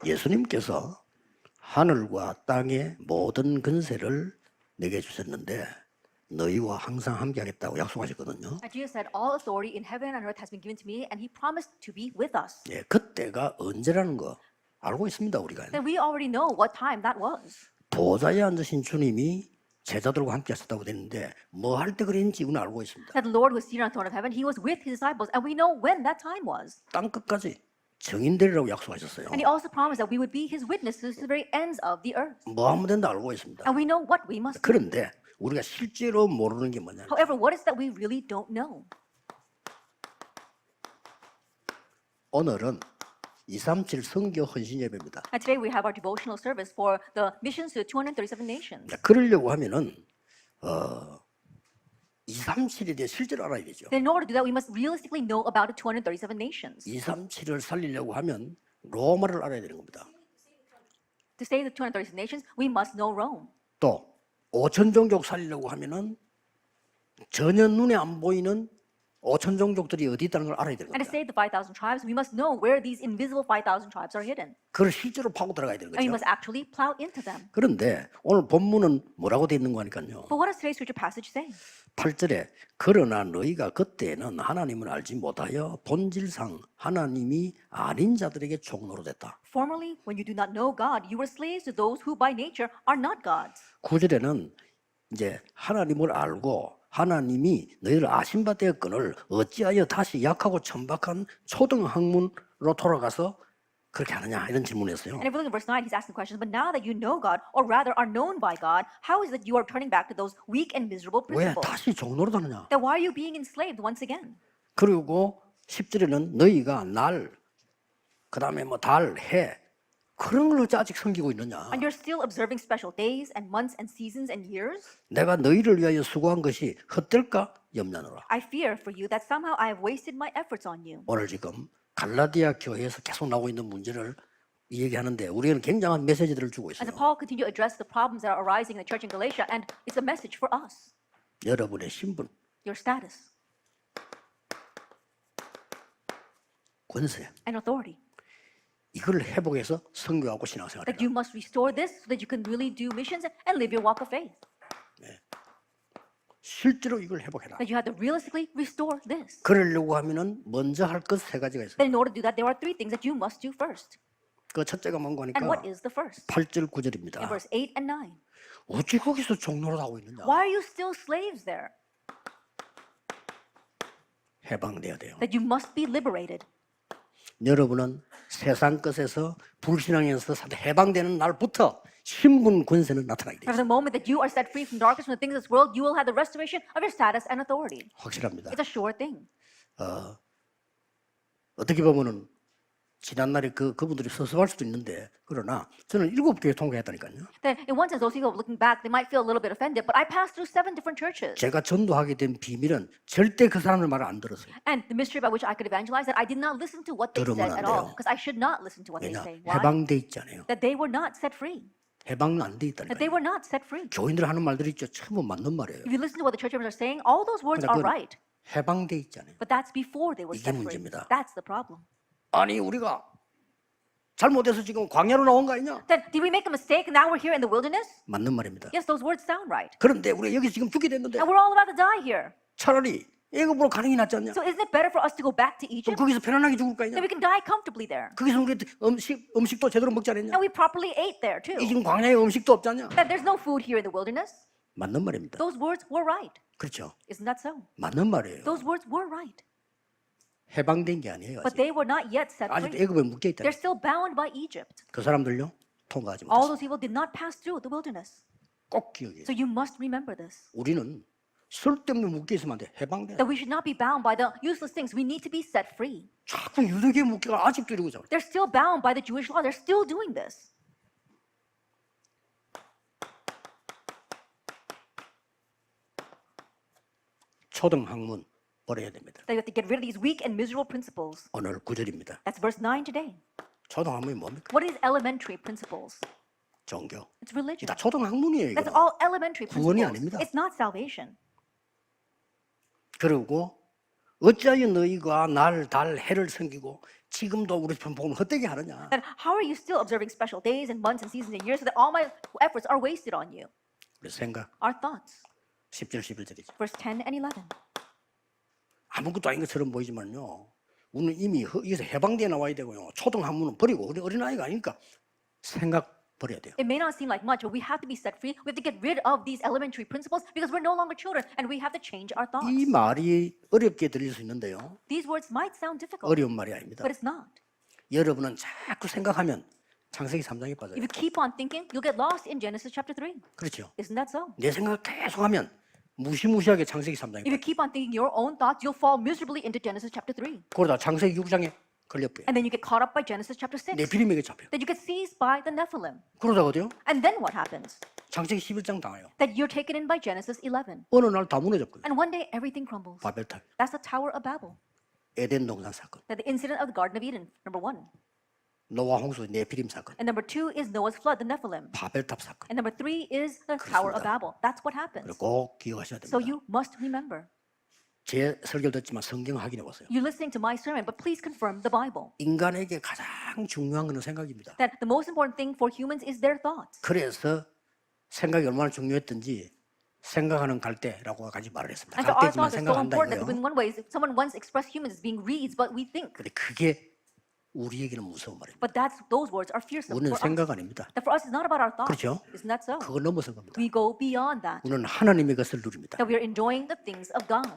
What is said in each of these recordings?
예수님께서 하늘과 땅의 모든 근세를 내게 주셨는데 너희와 항상 함께하겠다고 약속하셨거든요. And Jesus said, all authority in heaven and earth has been given to me, and he promised to be with us. 예, 그때가 언제라는 거 알고 있습니다, 우리가. Then we already know what time that was. 보좌에 앉으신 주님이 제자들과 함께 하셨다고 되는데 뭐 할 때 그랬는지 우리는 알고 있습니다. That the Lord was seated on the throne of heaven, he was with his disciples, and we know when that time was. 땅 끝까지 증인되리라고 약속하셨어요. And he also promised that we would be his witnesses to the very ends of the earth. 뭐 하면 된다 알고 있습니다. And we know what we must do. 그런데 우리가 실제로 모르는 게 뭐냐? However, what is that we really don't know? 오늘은 237 선교 헌신 예배입니다. And today we have our devotional service for the missions to 237 nations. 그러려고 하면은 237에 대해 실제로 알아야 되죠. Then in order to do that, we must realistically know about the 237 nations. 237을 살리려고 하면 로마를 알아야 되는 겁니다. To save the 237 nations, we must know Rome. 또 5천 종족 살리려고 하면은 전혀 눈에 안 보이는 5천 종족들이 어디 있다는 걸 알아야 되는 And to 겁니다. save the 5,000 tribes, we must know where these invisible 5,000 tribes are hidden. 그걸 실제로 파고 들어가야 되는 And we 거죠. must actually plow into them. 그런데 오늘 본문은 뭐라고 되어 있는 거니까요. But what does today's scripture passage say? 8절에 그러나 너희가 그때는 하나님을 알지 못하여 본질상 하나님이 아닌 자들에게 종로로 됐다. Formerly, when you do not know God, you were slaves to those who by nature are not gods. 9절에는 이제 하나님을 알고 하나님이 너희를 아신 바 되었거늘 어찌하여 다시 약하고 천박한 초등학문으로 돌아가서 그렇게 하느냐 이런 질문이었어요. And if we look at verse 9, he's asking questions, but now that you know God, or rather are known by God, how is it that you are turning back to those weak and miserable 왜 principles? 다시 종로로 다느냐? Then why are you being enslaved once again? 그리고 10절에는 너희가 날, 그 다음에 뭐 달, 해 그런 걸로 아직 섬기고 있느냐? And you're still observing special days and months and seasons and years? 내가 너희를 위하여 수고한 것이 헛될까 염려하노라. I fear for you that somehow I have wasted my efforts on you. 오늘 지금 갈라디아 교회에서 계속 나오고 있는 문제를 얘기하는데 우리는 굉장한 메시지들을 주고 As 있어요. Paul continues to address the problems that are arising in the church in Galatia, and it's a message for us, 여러분의 신분, your status 권세 and authority. 이걸 회복해서 선교하고 신앙생활을 That you must restore this so that you can really do missions and live your walk of faith. 실제로 이걸 회복해라. That you have to realistically restore this. 그러려고 하면은 먼저 할 것 세 가지가 있어요. Then in order to do that, there are three things that you must do first. 그 첫째가 뭔가 And 하니까 what is the first? 8절 In 9절입니다. verse 8 and 9. 어찌 거기서 종로를 하고 있느냐? Why are you still slaves there? 해방돼야 돼요. That you must be liberated. 여러분은 세상 것에서 불신앙에서 해방되는 날부터 신분 권세는 나타나게 돼요. From the moment that you are set free from darkness, from the things of this world, you will have the restoration of your status and authority. 확실합니다. It's a sure thing. 어떻게 보면은 지난날에 그분들이 섭섭할 수도 있는데 그러나 저는 7교회 통과했다니까요. Then, in one sense, those people looking back, they might feel a little bit offended, but I passed through 7 different churches. 제가 전도하게 된 비밀은 절대 그 사람들 말을 안 들었어요. And the mystery by which I could evangelize that I did not listen to what they 들으면 said 안 at all, 돼요. because I should not listen to what they 왜냐? say. Why? 해방돼 있잖아요. That they were not set free. 해방은 안 돼 That they 있다니까요. were not set free. 교인들 하는 말들이 있죠. 전부 맞는 말이에요. If you listen to what the church members are saying, all those words are 그건 right. 해방돼 있잖아요. But that's before they were 이게 set free. 문제입니다. That's the problem. 아니 우리가 잘못해서 지금 광야로 나온 거 아니냐? Then, did we make a mistake and now we're here in the wilderness? 맞는 말입니다. Yes, those words sound right. 그런데 우리 여기 지금 죽게 됐는데 And we're all about to die here. 차라리 애굽으로 가는 게 낫지 않냐? So isn't it better for us to go back to 그럼 Egypt? 거기서 편안하게 죽을 거 Then 아니냐? we can die comfortably there. 거기서 우리 음식도 제대로 먹지 않았냐? And we properly ate there too. 이 지금 광야에 음식도 없지 않냐? That there's no food here in the wilderness. 맞는 말입니다. Those words were right. 그렇죠. Isn't that so? 맞는 말이에요. Those words were right. 해방된 게 아니에요. But 아직. they were not yet set 아직도 free. 애굽에 묶여 있다. They're still bound by Egypt. 그 사람들요 통과하지 All 못했어. those people did not pass through the wilderness. 꼭 기억해요. So you must remember this. 우리는 쓸데없는 묶여 있으면 안 돼. 해방돼. That we should not be bound by the useless things. We need to be set free. 자꾸 유대교에 묶여가 아직도 이러고 있어. They're still bound by the Jewish law. They're still doing this. 초등학문 버려야 됩니다. That you have to get rid of these weak and miserable principles. 오늘 9절입니다. That's verse 9 today. 초등학문이 뭡니까? What is elementary principles? 종교. It's religion. 다 초등학문이에요. That's 이거. all elementary 구원이 principles. 아닙니다. It's not salvation. 그리고 어찌하여 너희가 날, 달, 해를 섬기고 지금도 우리 복음을 헛되게 하느냐? Then how are you still observing special days and months and seasons and years so that all my efforts are wasted on you? 우리 생각 Our thoughts. 10절 11절이죠. Verse 10 and 11. 아무것도 아닌 것처럼 보이지만요. 우리는 이미 여기서 해방되어 나와야 되고요. 초등 학문은 버리고 우리 어린아이가 아니니까 생각 버려야 돼요. It may not seem like much, but we have to be set free. We have to get rid of these elementary principles because we're no longer children and we have to change our thoughts. 이 말이 어렵게 들릴 수 있는데요. These words might sound difficult, 어려운 말이 아닙니다. but it's not. 여러분은 자꾸 생각하면 창세기 3장에 빠져요. If you keep on thinking, you'll get lost in Genesis chapter 3. 그렇죠. Isn't that so? 내 생각 계속하면 무시무시하게 창세기 3장에 If you 빠져요. keep on thinking your own thoughts, you'll fall miserably into Genesis chapter 3. 그러다 창세기 6장에 걸려버려요. And then you get caught up by Genesis chapter 6. 네피림에게 잡혀요. Then you get seized by the Nephilim. 그러다 어디요? And then what happens? 창세기 11장 당해요. That you're taken in by Genesis 11. 어느 날 다 무너졌거든요. And one day everything crumbles. 바벨탑, That's the Tower of Babel. 에덴 동산 사건, That the incident of the Garden of Eden, number 1. 노아 홍수 네피림 사건, And number 2 is Noah's flood, the Nephilim. 바벨탑 사건. And number 3 is the Tower of Babel. That's what happens. 그리고 꼭 기억하셔야 So 됩니다. you must remember. 제 설교를 듣지만 성경 확인해 보세요. You're listening to my sermon, but please confirm the Bible. 인간에게 가장 중요한 것은 생각입니다. That the most important thing for humans is their thoughts. 그래서 생각이 얼마나 중요했던지 생각하는 갈대라고 까지 말을 했습니다. And so our 갈대지만 thoughts are so 생각한다 important that 이거예요. in one way, someone once expressed humans as being reeds, but we think. 근데 그게 우리에게는 무서운 말입니다. But those words are fearsome 우리는 for us. 생각 아닙니다. That for us, it's not about our thoughts. 그렇죠? Isn't that so? 그걸 넘어선 겁니다. We go beyond that. 우리는 하나님의 것을 누립니다. That we are enjoying the things of God.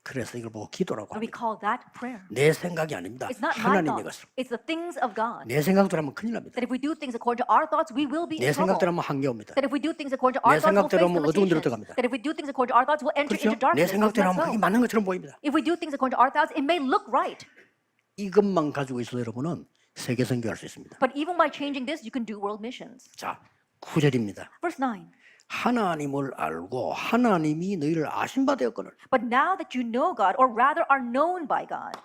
그래서 이걸 보고 기도라고 And we 합니다. call that prayer. 내 생각이 아닙니다. It's not my 하나님의 thoughts. 것을. It's the things of God. 내 생각대로 하면 큰일 납니다. That if we do things according to our thoughts, we will be 내 in trouble. 생각대로 하면 한계 옵니다. That if we do things according to our 내 thoughts, we'll 생각대로 face 하면 어두운 데로 limitations. 들어갑니다. That if we do things according to our thoughts, we'll enter 그렇죠? into darkness. 내 생각대로 Isn't 하면 that 그게 so? 맞는 것처럼 보입니다. If we do things according to our thoughts, it may look right. 이것만 가지고 있어도 여러분은 세계 선교할 수 있습니다. But even by changing this, you can do world missions. 자, 9절입니다. Verse 9. 하나님을 알고 하나님이 너희를 아신 바 되었거늘. But now that you know God, or rather are known by God,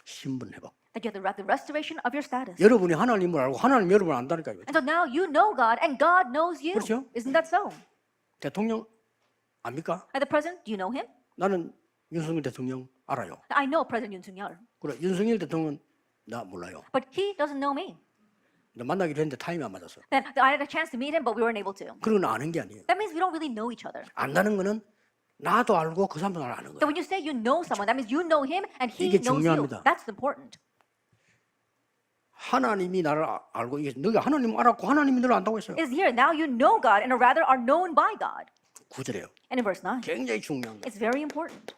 신분 회복. that you have the restoration of your status. 여러분이 하나님을 알고 하나님 여러분을 안다니까요. And so now you know God and God knows you. 그렇죠? Isn't that so? 대통령 압니까? And the president, do you know him? 나는 윤석열 대통령 알아요. I know President Yoon Suk-yeol, 그래 윤석열 대통령 나 몰라요. but he doesn't know me. 근데 만나기로 했는데 타임이 안 맞았어. Then I had a chance to meet him, but we weren't able to. 그건 아는 게 아니에요. That means we don't really know each other. 안다는 거는 나도 알고 그 사람도 나를 아는 So 거예요. when you say you know someone, that means you know him and he 이게 knows you. 중요합니다. That's important. 하나님이 나를 알고 이게 너가 하나님 알았고 하나님이 너를 안다고 했어요. It is here. Now you know God and rather are known by God. 9절에요. And in verse 9, 굉장히 중요한 거. it's very important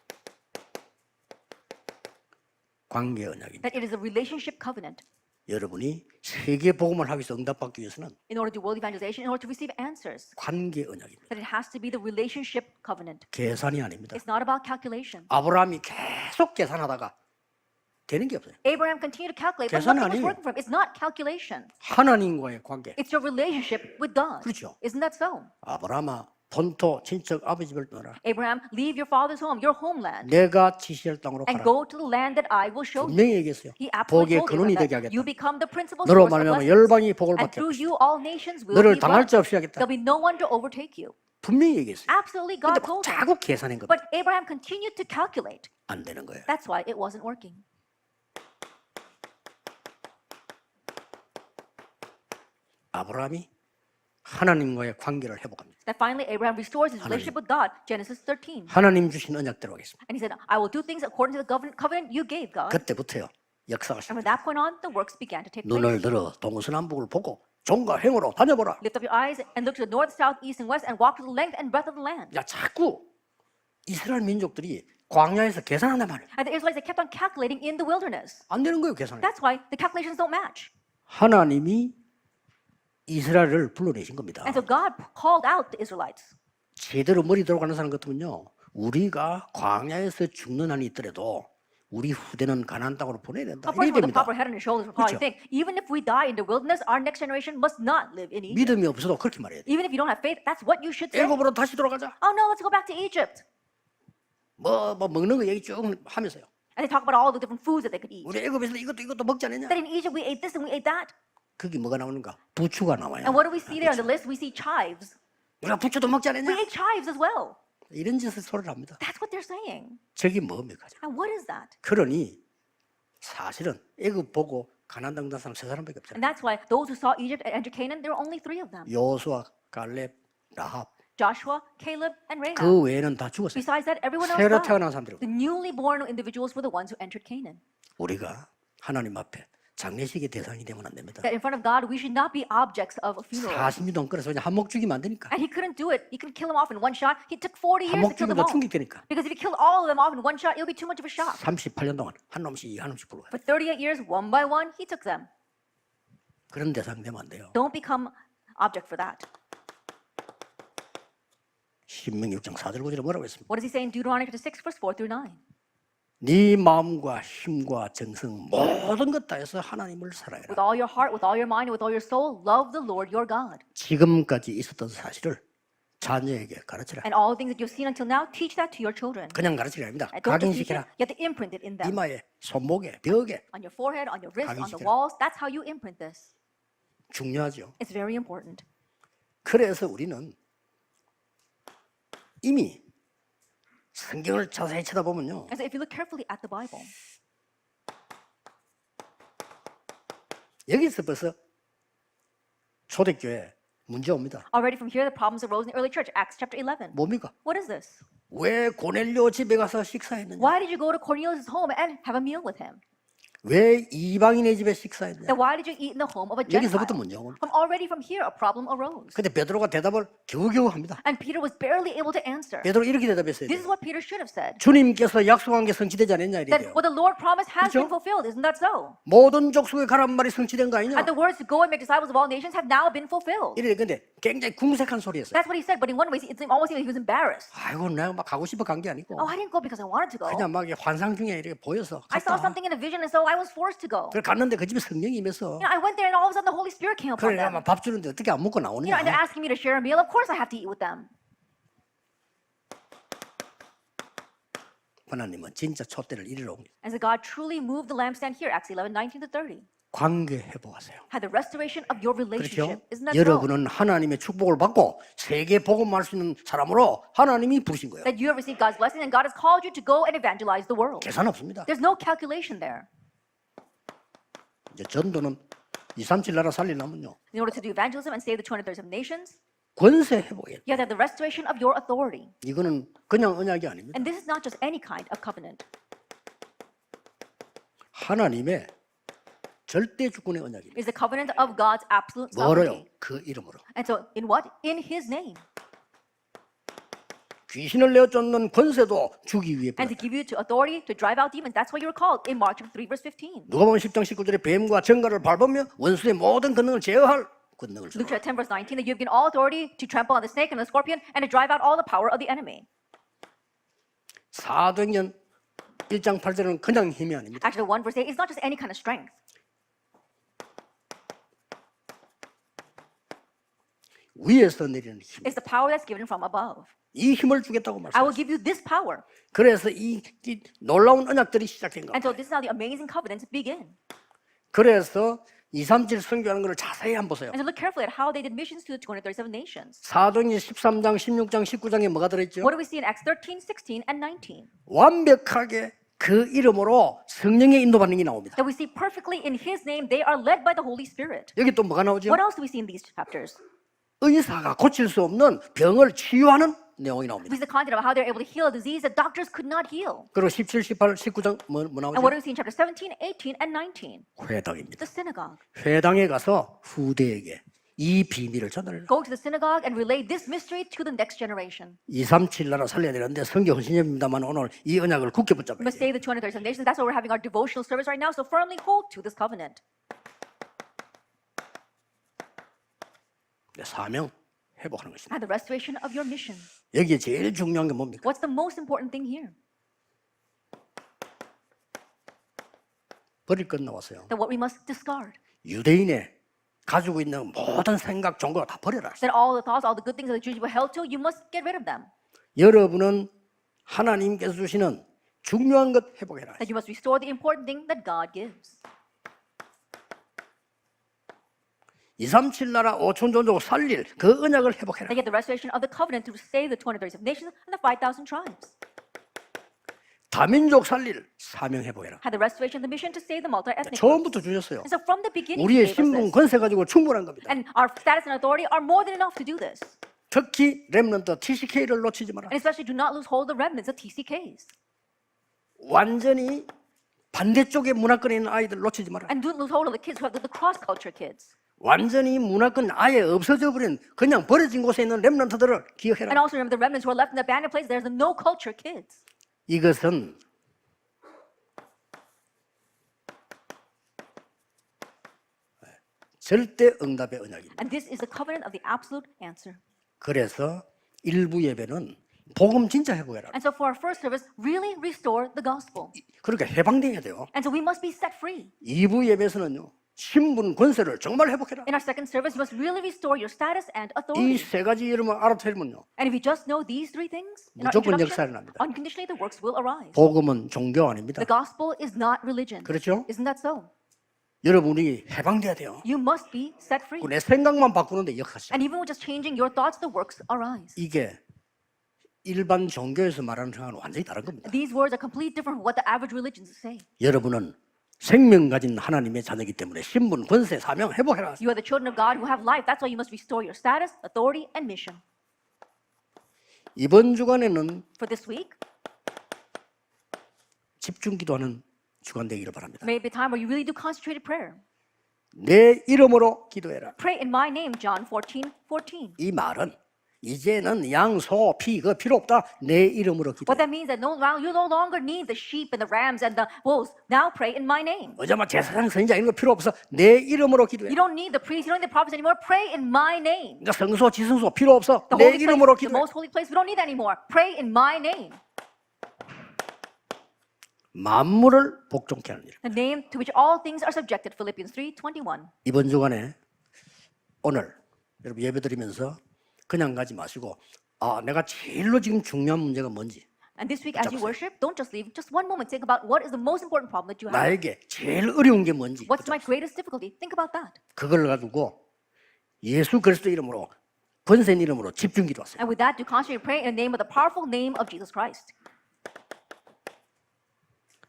관계 언약입니다. that it is a relationship covenant. 여러분이 세계 복음을 하기 위해서 응답받기 위해서는 In order to do world evangelization, in order to receive answers, 관계 언약입니다. that it has to be the relationship covenant. 계산이 아닙니다. It's not about calculation. 아브라함이 계속 계산하다가 되는 게 없어요. Abraham continued to calculate, but 계산은 nothing was 아니에요. working for him. It's not calculation. 하나님과의 관계. It's your relationship with God. 그렇죠. Isn't that so? 아브라함아 본토 친척 아버지 집을 떠나라. Abraham, leave your father's home, your homeland, 내가 지시할 땅으로 and 가라. go to the land that I will show you. 분명히 얘기했어요. He absolutely 복의 told 근원이 you 되게 that 하겠다. you become the principal 너로 source of 말미암아 blessings. 열방이 복을 And 받게 through 하겠다. you, all nations will 너를 be 당할 blessed. 자 없이 하겠다. There'll be no one to overtake you. 분명히 얘기했어요. Absolutely, 근데 God told him. 자꾸 계산한 겁니다. But Abraham continued to calculate. 안 되는 거예요. That's why it wasn't working. 아브라함이 하나님과의 관계를 회복합니다. That finally Abraham restores his relationship with God. Genesis 13. 하나님 주신 언약대로 하겠습니다. And he said, I will do things according to the covenant you gave, God. 그때부터요. 역사가 And from 시작합니다. that point on, the works began to take 눈을 place. 들어 동서남북을 보고 종과 행으로 다녀보라. Lift up your eyes and look to the north, south, east, and west and walk to the length and breadth of the land. 야 자꾸 이스라엘 민족들이 광야에서 계산한단 말이에요. And the Israelites, they kept on calculating in the wilderness. 안 되는 거예요 계산이. That's why the calculations don't match. 하나님이 이스라엘을 불러내신 겁니다. And so God called out the Israelites. 제대로 머리 들어가는 사람 같으면요. 우리가 광야에서 죽는 한이 있더라도 우리 후대는 가나안 땅으로 보내야 된다. Of course, 이래야 with the 됩니다. proper head on his shoulders, we'll probably 그렇죠. think, even if we die in the wilderness, our next generation must not live in Egypt. 믿음이 없어도 그렇게 말해야 돼. Even if you don't have faith, that's what you should say. 애굽으로 다시 돌아가자. Oh no, let's go back to Egypt. 뭐 먹는 거 얘기 쭉 하면서요. And they talk about all the different foods that they could eat. 우리 애굽에서 이것도 먹지 않았냐? That in Egypt we ate this and we ate that. 그게 뭐가 나오는가? 부추가 나와요. And what do we see there on the list? We see chives. 우리가 부추도 먹지 We 않았냐? ate chives as well. 이런 짓을 소리를 합니다. That's what they're saying. 저게 뭡니까? And what is that? 그러니 사실은 애굽 보고 가나안 당한 사람 세 사람밖에 없잖아요. And that's why those who saw Egypt and entered Canaan, there were only 3 of them. 여호수아, 갈렙, 라합. Joshua, Caleb, and Rahab. 그 외에는 다 죽었어요. Besides that, everyone else 새로 died. 태어난 사람들이고. The newly born individuals were the ones who entered Canaan. 우리가 하나님 앞에 장례식의 대상이 되면 안 됩니다. That in front of God, we should not be objects of a funeral. 40년 동안 끌어서 그냥 한몫 죽이면 안 되니까. And he couldn't do it. He couldn't kill them off in one shot. He took 40 years to 한몫 kill 죽이면 them 더 all. 충격되니까. Because if he killed all of them off in one shot, it would be too much of a shock. 38년 동안 한 놈씩 불러와요. For 38 years, one by one, he took them. 그런 대상 되면 안 돼요. Don't become object for that. 신명기 6장 4절 9절에 뭐라고 했습니까? What does he say in Deuteronomy chapter 6, verse 4 through 9? 네 마음과 힘과 정성 모든 것 다해서 하나님을 With 사랑해라. all your heart, with all your mind, and with all your soul, love the Lord your God. 지금까지 있었던 사실을 자녀에게 가르치라. And all things that you've seen until now, teach that to your children. 그냥 가르치라 아닙니다. And don't just teach it, 각인시켜라. you have to imprint it in them. 이마에, 손목에, 벽에. On your forehead, on your wrist, on the 각인시켜라. walls. That's how you imprint this. 중요하죠. It's very important. 그래서 우리는 이미 성경을 자세히 쳐다보면요. And so if you look carefully at the Bible, 여기서 벌써 초대교회 문제 옵니다. already from here, the problems arose in the early church. Acts chapter 11. 뭡니까? What is this? 왜 고넬료 집에 가서 식사했느냐? Why did you go to Cornelius' home and have a meal with him? 왜 이방인의 집에 식사했느냐? Then why did you eat in the home of a 여기서부터 Gentile? 문제가 옵니다. From already from here, a problem arose. 근데 베드로가 대답을 겨우겨우 합니다. And Peter was barely able to answer. 베드로 이렇게 대답했어요. This is what Peter should have said. 주님께서 약속한 게 성취되지 않았냐 That 이래요. what the Lord promised has 그렇죠? been fulfilled. Isn't that so? 모든 족속에 가란 말이 성취된 거 아니냐? And the words to go and make disciples of all nations have now been fulfilled. 이래 근데 굉장히 궁색한 소리였어요. That's what he said. But in one way, it almost seemed like he was embarrassed. 아이고 내가 막 가고 싶어 간 게 아니고 Oh, I didn't go because I wanted to go. 그냥 막 이게 환상 중에 이렇게 보여서 I saw 갔다. something in a vision, and so I was forced to go. 그래 갔는데 그 집에 성령이 임해서 I went there, and all of a sudden, the Holy Spirit came upon 그래 내가 them. 막 밥 주는데 어떻게 안 먹고 나오느냐? And they're asking me to share a meal. Of course, I have to eat with them. 하나님은 진짜 촛대를 이리러 옵니다. And so God truly moved the lampstand here, Acts 11, 19 to 30. 관계 회복하세요. Had the restoration of your 그렇죠? relationship. Isn't that so? 여러분은 하나님의 축복을 받고 세계 복음할 수 있는 사람으로 하나님이 부르신 거예요. That you have received God's blessing, and God has called you to go and evangelize the world. 계산 없습니다. There's no calculation there. 이제 전도는 237 나라 살리려면요. In order to do evangelism and save the 237 nations, 권세 회복이에요. you have to have the restoration of your authority. 이거는 그냥 언약이 아닙니다. And this is not just any kind of covenant. 하나님의 절대 주권의 언약입니다. It's the covenant of God's absolute 뭐로요? sovereignty. 그 이름으로. And so, in what? In His name. 귀신을 내어 쫓는 권세도 주기 위해 And to 부르다. give you to authority to drive out demons. That's what you were called in Mark chapter 3, verse 15. 누가복음 10장 19절에 뱀과 정갈을 밟으며 원수의 모든 권능을 제어할 권능을 Luke 주라. chapter 10, verse 19, that you have given all authority to trample on the snake and the scorpion and to drive out all the power of the enemy. 사도행전 1장 8절은 그냥 힘이 아닙니다. Actually, 1 verse 8 is not just any kind of strength. 위에서 내리는 힘. It's the power that's given from above. 이 힘을 주겠다고 I will 말씀하셨어요. give you this power. 그래서 이 놀라운 언약들이 시작된 And 겁니다. so this is how the amazing covenants begin. 그래서 237 선교하는 것을 자세히 한번 보세요. And so look carefully at how they did missions to the 237 nations. 사도행전 13장, 16장, 19장에 뭐가 들어있죠? What do we see in Acts 13, 16, and 19? 완벽하게 그 이름으로 성령의 인도받는 게 나옵니다. That we see perfectly in His name, they are led by the Holy Spirit. 여기 또 뭐가 나오죠? What else do we see in these chapters? 의사가 고칠 수 없는 병을 치유하는 내용이 나옵니다. We see the content of how they're able to heal a disease that doctors could not heal. 그리고 17, 18, 19장 뭐 And what 나오죠? do we see in chapter 17, 18, and 19? 회당입니다. The synagogue. 회당에 가서 후대에게 이 비밀을 전달해요. Go to the synagogue and relay this mystery to the next generation. 237 나라 살려야 되는데 성경 헌신입니다만 오늘 이 언약을 굳게 We 붙잡아야 must 돼요. save the 237 nations. That's why we're having our devotional service right now. So firmly hold to this covenant. 사명 회복하는 것입니다. And the restoration of your mission. 여기에 제일 중요한 게 뭡니까? What's the most important thing here? 버릴 것 나왔어요. That what we must discard. 유대인의 가지고 있는 모든 생각, 종교를 다 버려라. That all the thoughts, all the good things that the Jews were held to, you must get rid of them. 여러분은 하나님께서 주시는 중요한 것 회복해라. That you must restore the important thing that God gives. 237 나라 5천 종족 살릴 그 언약을 회복해라. They get the restoration of the covenant to save the 236 nations and the 5,000 tribes. 다민족 살릴 사명 회복해라. Had the restoration of the mission to save the multi-ethnic groups. 처음부터 주셨어요. And so from the beginning, 우리의 He gave us 신분 this. 권세 가지고 충분한 겁니다. And our status and authority are more than enough to do this. 특히 렘넌트 TCK를 놓치지 마라. And especially do not lose hold of the remnants of TCKs. 완전히 반대쪽에 문화권에 있는 아이들 놓치지 마라. And don't lose hold of the kids who have the cross-culture kids. 완전히 문화권 아예 없어져 버린 그냥 버려진 곳에 있는 렘넌트들을 기억해라. And also remember the remnants who are left in the abandoned place. There's the no-culture kids. 이것은 절대 응답의 언약입니다. And this is the covenant of the absolute answer. 그래서 일부 예배는 복음 진짜 회복해라. And so for our first service, really restore the gospel. 그러니까 해방돼야 돼요. And so we must be set free. 2부 예배에서는요. 신분 권세를 정말 회복해라. In our second service, you must really restore your status and 이 authority. 세 가지 여러분 알아들으면요. And if we just know these three things in our 무조건 introduction, 역사를 합니다. unconditionally the works will arise. 복음은 종교 아닙니다. The gospel is not religion. 그렇죠? Isn't that so? 여러분이 해방돼야 돼요. You must be set free. 내 생각만 바꾸는데 역사시죠. And even with just changing your thoughts, the works arise. 이게 일반 종교에서 말하는 생각은 완전히 다른 겁니다. These words are completely different from what the average religions say. 여러분은 생명 가진 하나님의 자녀이기 때문에 신분, 권세, 사명 회복해라. You are the children of God who have life. That's why you must restore your status, authority, and mission. 이번 주간에는 For this week, 집중 기도하는 주간 되기를 바랍니다. may it be a time where you really do concentrated prayer. 내 이름으로 기도해라. Pray in my name, John 14:14. 이 말은 이제는 양, 소, 피 그 필요 없다. 내 이름으로 What 기도해. that means that you no longer need the sheep and the rams and the wolves. Now pray in my name. 어제만 제사장 선지자 이런 거 필요 없어. 내 이름으로 기도해. You don't need the priests, you don't need the prophets anymore. Pray in my name. 그러니까 성소, 지성소 필요 없어. The 내 holy 이름으로 place, the 기도해. most holy place, we don't need that anymore. Pray in my name. 만물을 복종케 하는 일. The name to which all things are subjected. Philippians 3:21. 이번 주간에 오늘 여러분 예배 드리면서 그냥 가지 마시고 아 내가 제일로 지금 중요한 문제가 뭔지 And this week, as you worship, don't just leave. Just one moment, think about what is the most important problem that you have. 나에게 제일 어려운 게 뭔지 What's my greatest difficulty? Think about that. 그걸 가지고 예수 그리스도 이름으로 권세 이름으로 집중 기도하세요. And with that, do constantly pray in the name of the powerful name of Jesus Christ.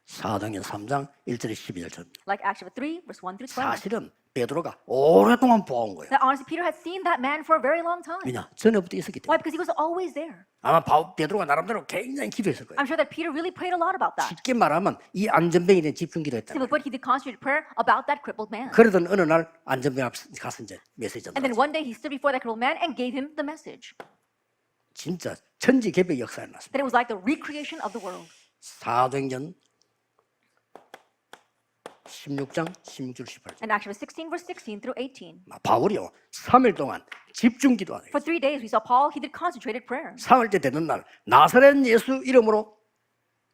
사도행전 3장 1절에 12절처럼 Like Acts chapter 3, verse 1 through 12. 사실은 베드로가 오랫동안 보아온 거예요. That honestly, Peter had seen that man for a very long time. 왜냐? 전에부터 있었기 Why? 때문에. Because he was always there. 아마 베드로가 나름대로 굉장히 기도했을 거예요. I'm sure that Peter really prayed a lot about that. 쉽게 말하면 이 안전병에 대한 집중 기도했다. Simply put, he did concentrated prayer about that crippled man. 그러던 어느 날 안전병 앞 가서 이제 메시지 And then 전달했어요. one day he stood before that crippled man and gave him the message. 진짜 천지개벽 역사에 났습니다. That it was like the recreation of the world. 사도행전 16장 16절 18절. And Acts chapter 16, verse 16 through 18. 바울이요 3일 동안 집중 기도하는 For 3 days, we saw Paul, he did concentrated prayer. 3일째 되는 날 나사렛 예수 이름으로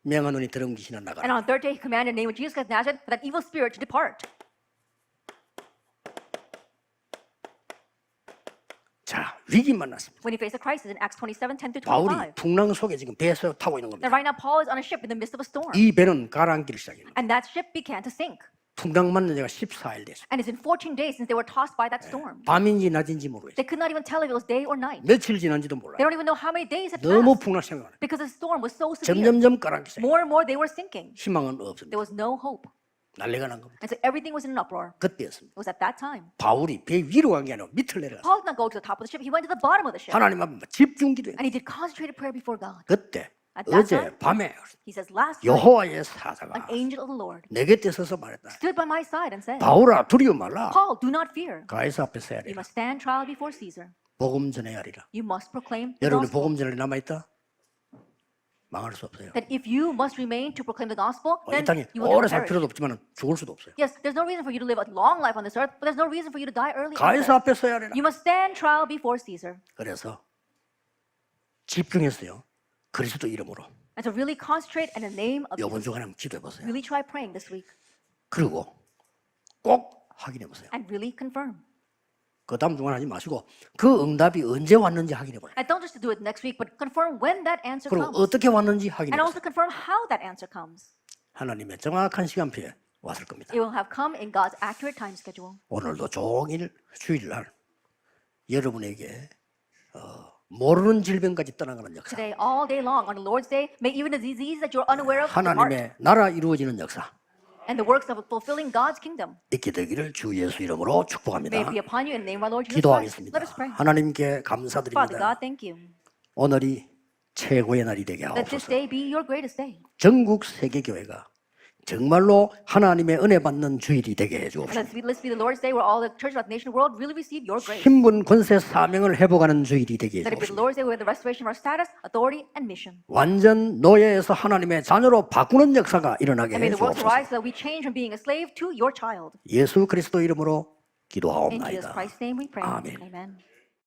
명하노니 더러운 귀신아 나가라. And on the third day, he commanded in the name of Jesus Christ of Nazareth for that evil spirit to depart. 자 위기 만났습니다. When he faced a crisis in Acts 27, 10 through 바울이 25. 풍랑 속에 지금 배에서 타고 있는 That 겁니다. right now, Paul is on a ship in the midst of a storm. 이 배는 가라앉기를 시작해요. And that ship began to sink. 풍랑 맞는 지가 14일 됐어요. And it's been 14 days since they were tossed by that storm. 밤인지 낮인지 모르겠어요. They could not even tell if it was day or night. 며칠 지난지도 They 몰라요. don't even know how many days had 너무 passed. 풍랑 생각하는 Because the storm was so severe. 점점점 가라앉기 시작해요. More and more, they were sinking. 희망은 없습니다. There was no hope. 난리가 난 겁니다. And so everything was in an uproar. 그때였습니다. It was at that time. 바울이 배 위로 간 게 아니라 밑을 내려갔어요. Paul did not go to the top of the ship. He went to the bottom of the ship. 하나님 앞에 집중 기도해요. And he did concentrated prayer before God. 그때 At that 어제 time? 밤에 He says, last night, 여호와의 an 사자가 angel of the Lord 내 곁에 서서 말했다. stood by my side and said, 바울아 두려워 말라. Paul, do not fear. 가이사 앞에 서야 You 되라. must stand trial before Caesar. 복음 전해야 하리라. You must proclaim the 여러분이 gospel. 복음 전에 남아 있다? 망할 수 없어요. That if you must remain to proclaim the gospel, 이 then 땅에 you will 오래 never 살 perish. 필요도 없지만 죽을 수도 없어요. Yes, there's no reason for you to live a long life on this earth, but there's no reason for you to die early. 가이사 either. 앞에 서야 하리라. You must stand trial before Caesar. 그래서 집중했어요. 그리스도 이름으로. And to really concentrate in the name of 이번 Jesus. 주간에 한번 기도해 보세요. Really try praying this week 그리고 꼭 확인해 보세요. and really confirm. 그 다음 주간 하지 마시고 그 응답이 언제 왔는지 확인해 보세요. And don't just do it next week, but confirm when that answer 그리고 comes. 어떻게 왔는지 확인해 And 보세요. also confirm how that answer comes. 하나님의 정확한 시간표에 왔을 겁니다. It will have come in God's accurate time schedule. 오늘도 종일 주일날 여러분에게 모르는 질병까지 떠나가는 역사, Today, all day long, on the Lord's Day, may even the disease that you're unaware of depart, 하나님의 나라 이루어지는 역사 and the works of fulfilling God's kingdom 있게 되기를 주 예수 이름으로 축복합니다. may be upon you in the name of our Lord Jesus Christ. 기도하겠습니다. Let us pray. 하나님께 Father 감사드립니다. God, thank you. 오늘이 최고의 날이 되게 Let this 하옵소서. day be your greatest day. 전국 세계교회가 정말로 하나님의 은혜 받는 주일이 되게 해주옵소서. Let's be the Lord's day where all the churches of the nation world really receive your grace. 신분 권세 사명을 회복하는 주일이 되게 Let it be the 해주옵소서. Lord's day where the restoration of our status, authority, and mission. 완전 노예에서 하나님의 자녀로 바꾸는 역사가 일어나게 And may the works 해주옵소서. arise so that we change from being a slave to your child. 예수 그리스도 이름으로 In Jesus 기도하옵나이다. Christ's name we pray. 아멘. Amen.